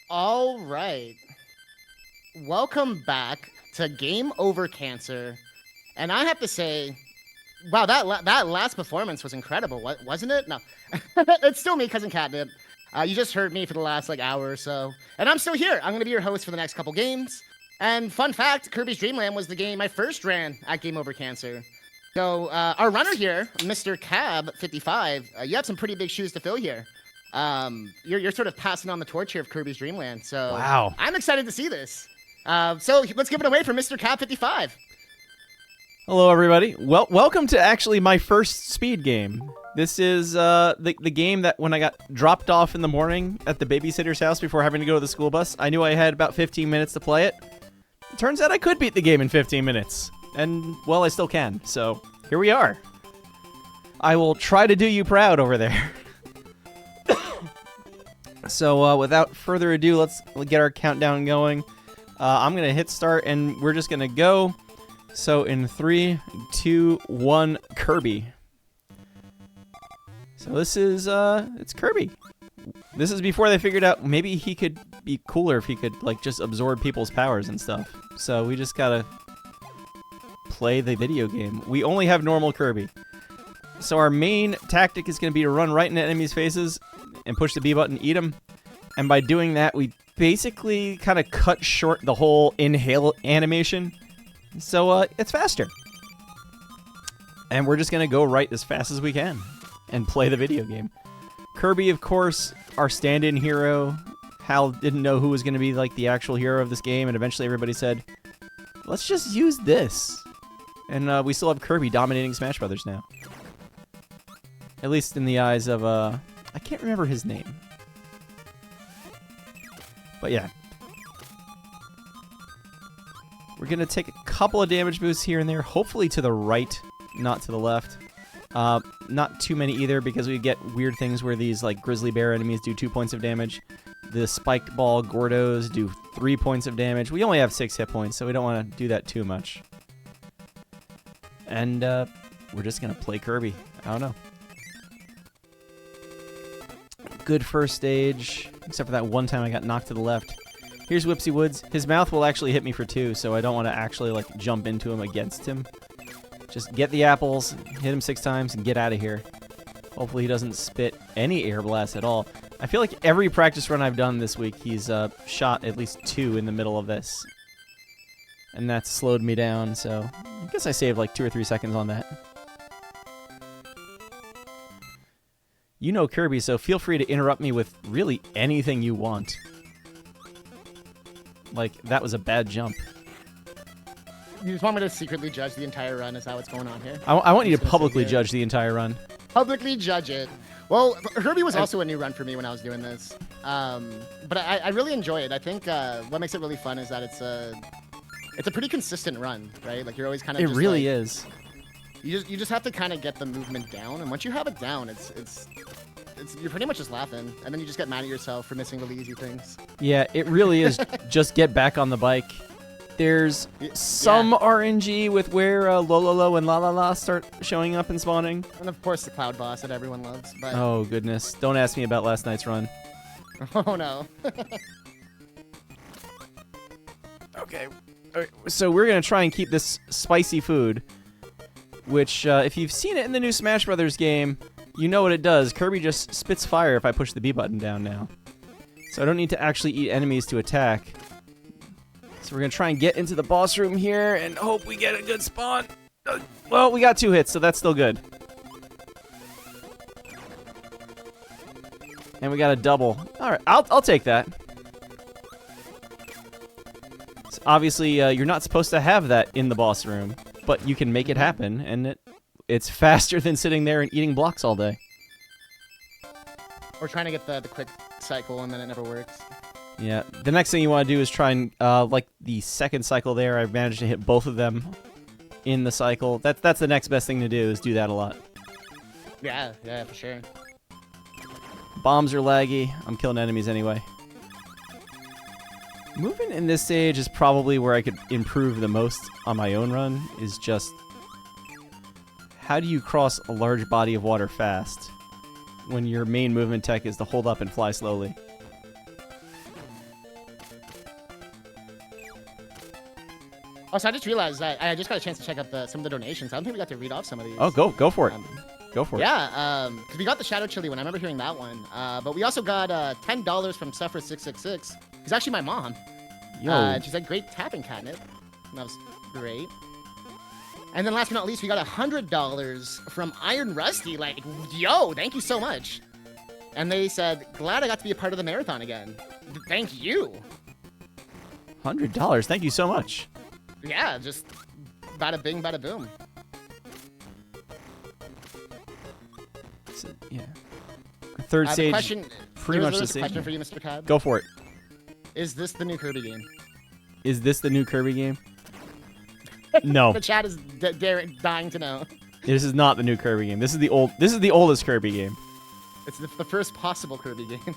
All right. Welcome back to Game Over Cancer. And I have to say, wow, that last performance was incredible, wasn't it? No, it's still me, Cousin Catnip. You just heard me for the last hour or so, and I'm still here. I'm gonna be your host for the next couple games. And fun fact, Kirby's Dream Land was the game I first ran at Game Over Cancer. So our runner here, MrCab55, you have some pretty big shoes to fill here. You're sort of passing on the torch here of Kirby's Dream Land. So Wow. I'm excited to see this. So let's give it away for MrCab55. Hello, everybody. Welcome to actually my first speed game. This is the game that when I got dropped off in the morning at the babysitter's house before having to go to the school bus, I knew I had about 15 minutes to play it. It turns out I could beat the game in 15 minutes. And, well, I still can. So, here we are. I will try to do you proud over there. So, without further ado, let's get our countdown going. I'm going to hit start, and we're just going to go. So, in 3, 2, 1, Kirby. So, this is, it's Kirby. This is before they figured out maybe he could be cooler if he could, just absorb people's powers and stuff. So, we just gotta play the video game. We only have normal Kirby. So, our main tactic is going to be to run right into enemies' faces and push the B button, eat them. And by doing that, we basically kind of cut short the whole inhale animation. So, it's faster. And we're just going to go right as fast as we can and play the video game. Kirby, of course, our stand-in hero. Hal didn't know who was going to be, the actual hero of this game, and eventually everybody said, let's just use this. And we still have Kirby dominating Smash Brothers now. At least in the eyes of, I can't remember his name. But yeah. We're going to take a couple of damage boosts here and there, hopefully to the right, not to the left. Not too many either, because we get weird things where these grizzly bear enemies do 2 points of damage. The spiked ball Gordos do 3 points of damage. We only have 6 hit points, so we don't want to do that too much. And we're just going to play Kirby. I don't know. Good first stage, except for that one time I got knocked to the left. Here's Whipsy Woods. His mouth will actually hit me for 2, so I don't want to actually jump into him against him. Just get the apples, hit him 6 times, and get out of here. Hopefully he doesn't spit any air blasts at all. I feel like every practice run I've done this week, he's shot at least 2 in the middle of this. And that's slowed me down, so I guess I saved 2 or 3 seconds on that. You know Kirby, so feel free to interrupt me with really anything you want. That was a bad jump. You just want me to secretly judge the entire run? Is that what's going on here? I want you to publicly judge the entire run. Publicly judge it. Well, Kirby was also a new run for me when I was doing this. But I really enjoy it. I think what makes it really fun is that it's a pretty consistent run, right? You're always kind of. It really is. You just have to kind of get the movement down, and once you have it down, you're pretty much just laughing, and then you just get mad at yourself for missing really easy things. Yeah, it really is. Just get back on the bike. There's some RNG with where Lololo and La La La start showing up and spawning. And of course the Cloud Boss that everyone loves. But oh, goodness. Don't ask me about last night's run. Oh, no. Okay. So we're going to try and keep this spicy food, which, if you've seen it in the new Smash Brothers game, you know what it does. Kirby just spits fire if I push the B button down now. So I don't need to actually eat enemies to attack. So we're going to try and get into the boss room here and hope we get a good spawn. Well, we got 2 hits, so that's still good. And we got a double. All right, I'll take that. So obviously, you're not supposed to have that in the boss room, but you can make it happen, and it's faster than sitting there and eating blocks all day. Or trying to get the quick cycle, and then it never works. Yeah, the next thing you want to do is try and, the second cycle there, I've managed to hit both of them in the cycle. That's the next best thing to do, is do that a lot. Yeah, for sure. Bombs are laggy. I'm killing enemies anyway. Moving in this stage is probably where I could improve the most on my own run, is just how do you cross a large body of water fast when your main movement tech is to hold up and fly slowly? Oh, so I just realized that I just got a chance to check out some of the donations. I don't think we got to read off some of these. Oh, go for it. Go for it. Yeah, because we got the Shadow Chili one. I remember hearing that one. But we also got $10 from Suffer666. He's actually my mom. Yo. She said, great tapping catnip. That was great. And then last but not least, we got $100 from Iron Rusty. Like, yo, thank you so much. And they said, glad I got to be a part of the marathon again. Thank you. $100. Thank you so much. Yeah, just bada bing, bada boom. So, yeah. Third stage. Question, pretty much the same. Question for you, Mr. Cab. Go for it. Is this the new Kirby game? Is this the new Kirby game? No. The chat is dying to know. This is not the new Kirby game. This is the oldest Kirby game. It's the first possible Kirby game.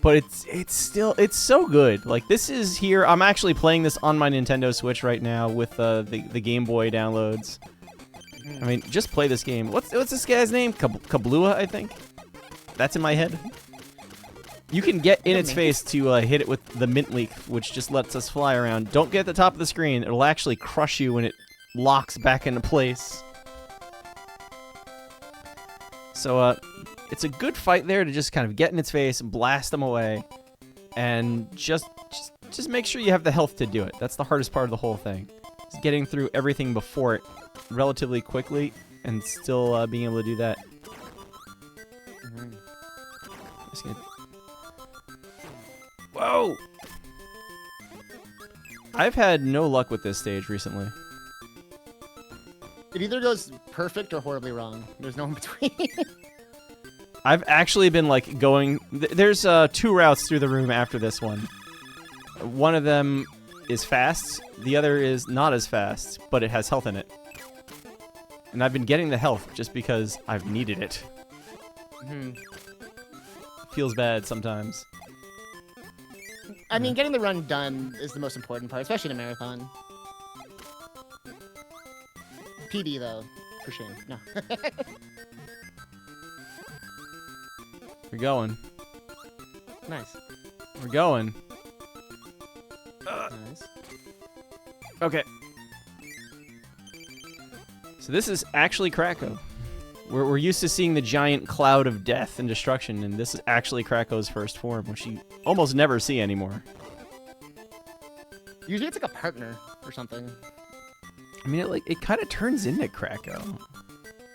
But it's so good. Like, this is here. I'm actually playing this on my Nintendo Switch right now with the Game Boy downloads. I mean, just play this game. What's this guy's name? Kablua, I think. That's in my head. You can get in its face to hit it with the mint leak, which just lets us fly around. Don't get at the top of the screen. It'll actually crush you when it locks back into place. So, it's a good fight there to just kind of get in its face and blast them away. And just make sure you have the health to do it. That's the hardest part of the whole thing. Is getting through everything before it relatively quickly and still being able to do that. Just gonna... Whoa! I've had no luck with this stage recently. It either goes perfect or horribly wrong. There's no in between. I've actually been like going. There's 2 routes through the room after this one. One of them is fast. The other is not as fast, but it has health in it. And I've been getting the health just because I've needed it. Feels bad sometimes. I mean, getting the run done is the most important part, especially in a marathon. PB though, for shame. No. We're going. Nice. We're going. Nice. Okay. So this is actually Krakow. We're used to seeing the giant cloud of death and destruction, and this is actually Krakow's first form, which you almost never see anymore. Usually it's like a partner or something. I mean, it kind of turns into Krakow.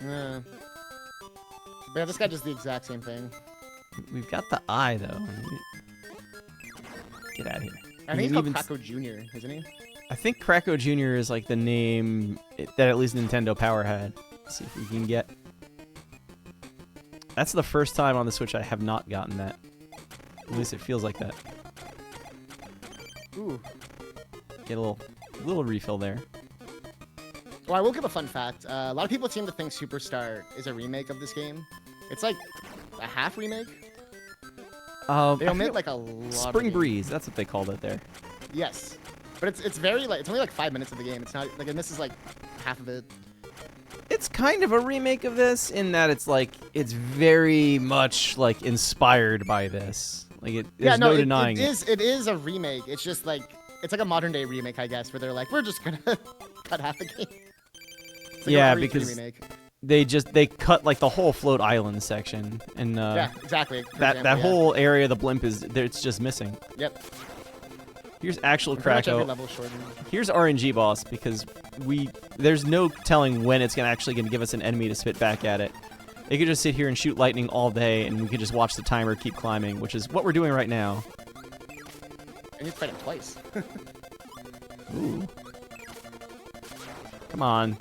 Yeah. But yeah, this guy does the exact same thing. We've got the eye, though. Get out of here. I think he's called Krakow Jr., isn't he? I think Krakow Jr. is like the name that at least Nintendo Power had. Let's see if we can get... That's the first time on the Switch I have not gotten that. At least it feels like that. Ooh. Get a little refill there. Well, I will give a fun fact. A lot of people seem to think Superstar is a remake of this game. It's like a half remake. They omit like a lot. Spring Breeze, that's what they called it there. Yes, but it's very like it's only like 5 minutes of the game. It's not like, and this is like half of it. It's kind of a remake of this in that it's like it's very much like inspired by this. Like there's no denying it. It is a remake. It's just like it's like a modern day remake, I guess, where they're like, we're just gonna cut half the game. Like yeah, because they cut like the whole Float Island section, and yeah, exactly. That whole area of the blimp it's just missing. Yep. Here's actual Krakow. Here's RNG boss because there's no telling when it's actually gonna give us an enemy to spit back at it. It could just sit here and shoot lightning all day, and we could just watch the timer keep climbing, which is what we're doing right now. And you fight it twice. Ooh. Come on.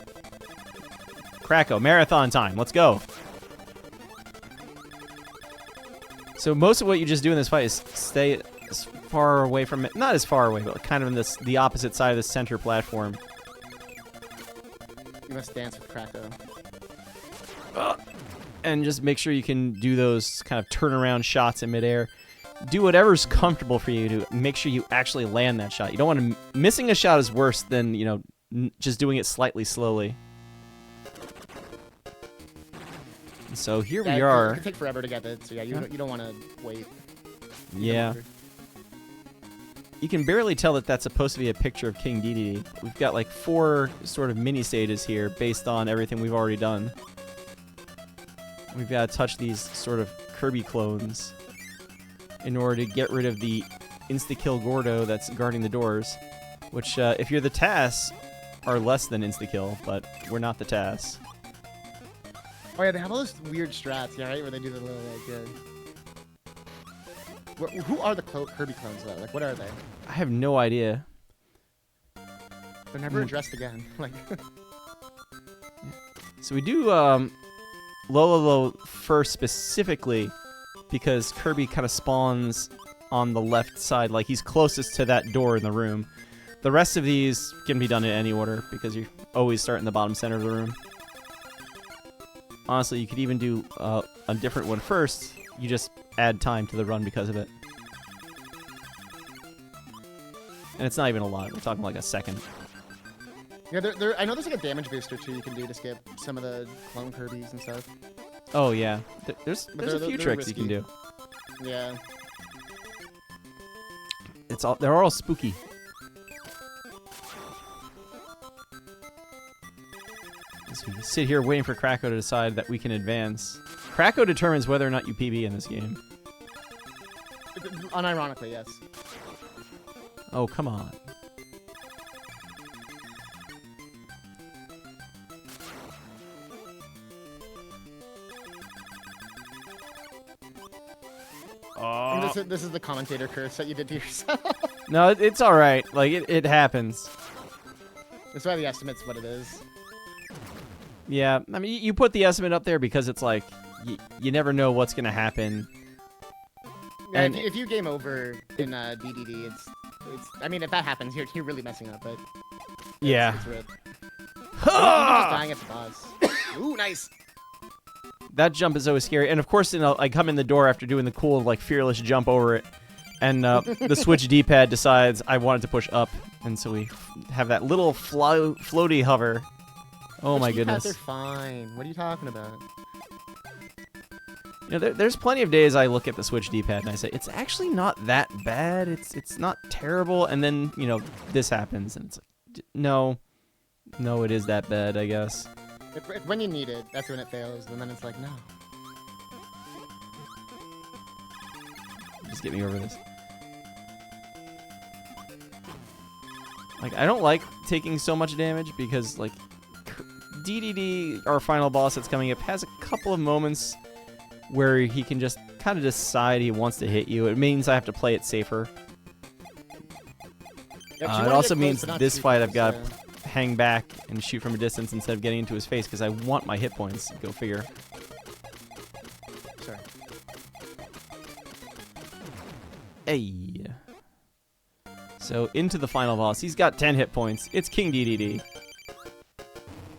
Krakow, marathon time. Let's go. So most of what you just do in this fight is stay as far away from it. Not as far away, but kind of in the opposite side of the center platform. You must dance with Krakow. And just make sure you can do those kind of turnaround shots in midair. Do whatever's comfortable for you to make sure you actually land that shot. You don't want to... Missing a shot is worse than, you know, just doing it slightly slowly. So here we are. It can take forever to get it, so yeah, you don't want to wait. Yeah. You can barely tell that that's supposed to be a picture of King Dedede. We've got like 4 sort of mini stages here based on everything we've already done. We've got to touch these sort of Kirby clones in order to get rid of the insta-kill Gordo that's guarding the doors, which, if you're the TAS, are less than insta-kill, but we're not the TAS. Oh yeah, they have all those weird strats, yeah, right? Where they do the little, who are the Kirby clones, though? Like, what are they? I have no idea. They're never addressed again. Like, so we do, Lolo first specifically because Kirby kind of spawns on the left side, like he's closest to that door in the room. The rest of these can be done in any order because you always start in the bottom center of the room. Honestly, you could even do a different one first. You just add time to the run because of it. And it's not even a lot. We're talking like a second. yeah, I know there's like a damage booster too you can do to skip some of the clone Kirbys and stuff. Oh, yeah. There's a few tricks risky. you can do. Yeah. They're all spooky. As we sit here waiting for Kracko to decide that we can advance. Kracko determines whether or not you PB in this game. Unironically, yes. Oh, come on. This is the commentator curse that you did to yourself. No, it's all right. Like it happens. That's why the estimate's what it is. Yeah, I mean, you put the estimate up there because it's like you never know what's gonna happen. Yeah, And if you game over in DDD, it's. I mean, if that happens, you're really messing up. But yeah. it's rip. You're just dying at the boss. Ooh, nice. That jump is always scary, and of course, I come in the door after doing the cool, like, fearless jump over it, and the Switch D-pad decides I wanted to push up, and so we have that little floaty hover. Oh my goodness! They're fine. What are you talking about? You know, there's plenty of days I look at the Switch D-pad and I say it's actually not that bad. It's not terrible, and then this happens, and it's like, no, it is that bad, I guess. When you need it, that's when it fails, and then it's like, no. Just get me over this. Like, I don't like taking so much damage because, like, DDD, our final boss that's coming up, has a couple of moments where he can just kind of decide he wants to hit you. It means I have to play it safer. It also means this fight I've got to hang back and shoot from a distance instead of getting into his face because I want my hit points. Go figure. Sorry. Hey. So into the final boss. He's got 10 hit points. It's King DDD.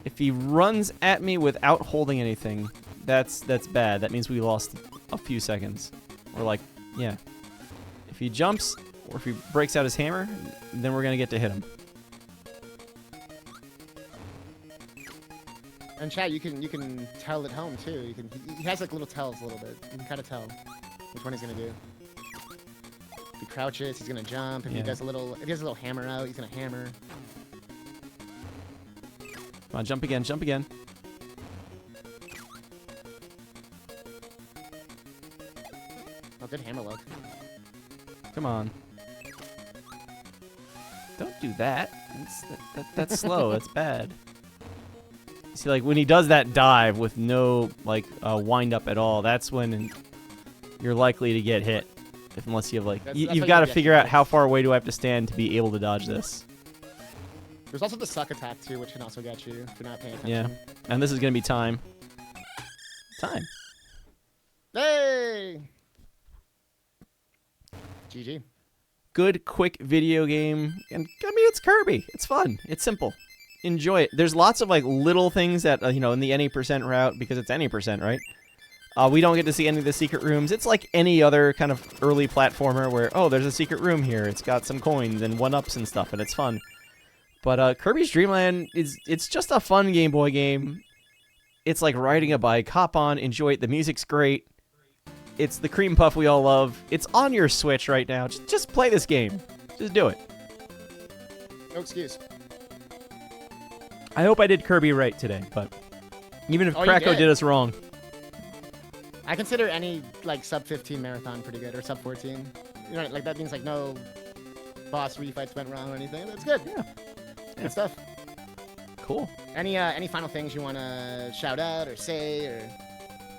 If he runs at me without holding anything, that's bad. That means we lost a few seconds. Or like, yeah. If he jumps or if he breaks out his hammer, then we're gonna get to hit him. And chat, you can tell at home too. He has like little tells a little bit. You can kind of tell which one he's gonna do. If he crouches, he's gonna jump. If he has a little hammer out, he's gonna hammer. Come on, jump again, jump again. Oh, good hammer look. Come on. Don't do that. That's slow. That's bad. See, like, when he does that dive with no, like, wind up at all, that's when you're likely to get hit. Unless you have, like, you've got to figure out how far away do I have to stand to be able to dodge this. There's also the suck attack, too, which can also get you if you're not paying attention. Yeah, and this is going to be time. Time. Hey! GG. Good, quick video game. And, I mean, it's Kirby. It's fun. It's simple. Enjoy it. There's lots of, like, little things that, in the any percent route, because it's any percent, right? We don't get to see any of the secret rooms. It's like any other kind of early platformer where, oh, there's a secret room here. It's got some coins and one-ups and stuff, and it's fun. But Kirby's Dream Land, it's just a fun Game Boy game. It's like riding a bike. Hop on, enjoy it. The music's great. It's the cream puff we all love. It's on your Switch right now. Just play this game. Just do it. No excuse. I hope I did Kirby right today, but even if Oh, you Kracko did us wrong. I consider any like sub 15 marathon pretty good, or sub 14. You know, like that means like no boss refights went wrong or anything. That's good. Yeah. Good stuff. Cool. Any final things you want to shout out or say or?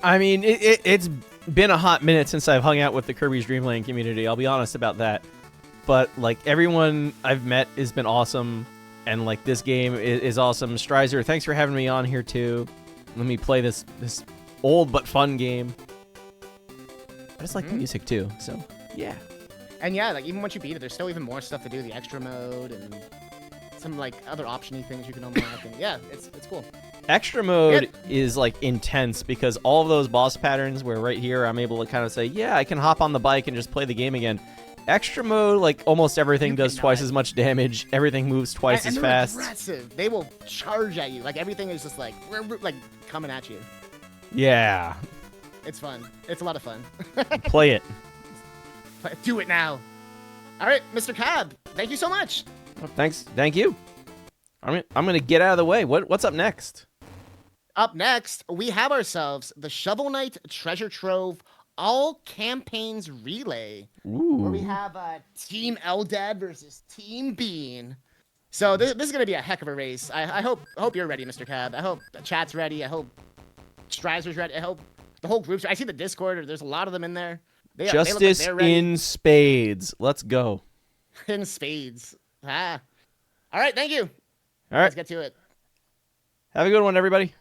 I mean, it's been a hot minute since I've hung out with the Kirby's Dream Land community. I'll be honest about that. But like everyone I've met has been awesome, and like this game is awesome. Strizer, thanks for having me on here too. Let me play this old but fun game. I just like the music too, so yeah. And yeah, like even once you beat it, there's still even more stuff to do. The extra mode and some like other option-y things you can unlock. And yeah, it's cool. Extra mode is like intense because all of those boss patterns where right here I'm able to kind of say, yeah, I can hop on the bike and just play the game again. Extra mode, like almost everything does twice as much damage. Everything moves twice as fast. Aggressive. They will charge at you. Like everything is just like coming at you. Yeah. It's fun. It's a lot of fun. Play it. Do it now. All right, Mr. Cab, thank you so much. Well, thanks. Thank you. I'm gonna get out of the way. What's up next? Up next, we have ourselves the Shovel Knight Treasure Trove All Campaigns Relay, where we have Team Eldad versus Team Bean. So this is gonna be a heck of a race. I hope you're ready, Mr. Cab. I hope the chat's ready. I hope Strizer's ready. I hope the whole group's. I see the Discord. There's a lot of them in there. Justice they look like they're in spades. Let's go. in spades. All right, thank you. All right. Let's get to it. Have a good one, everybody.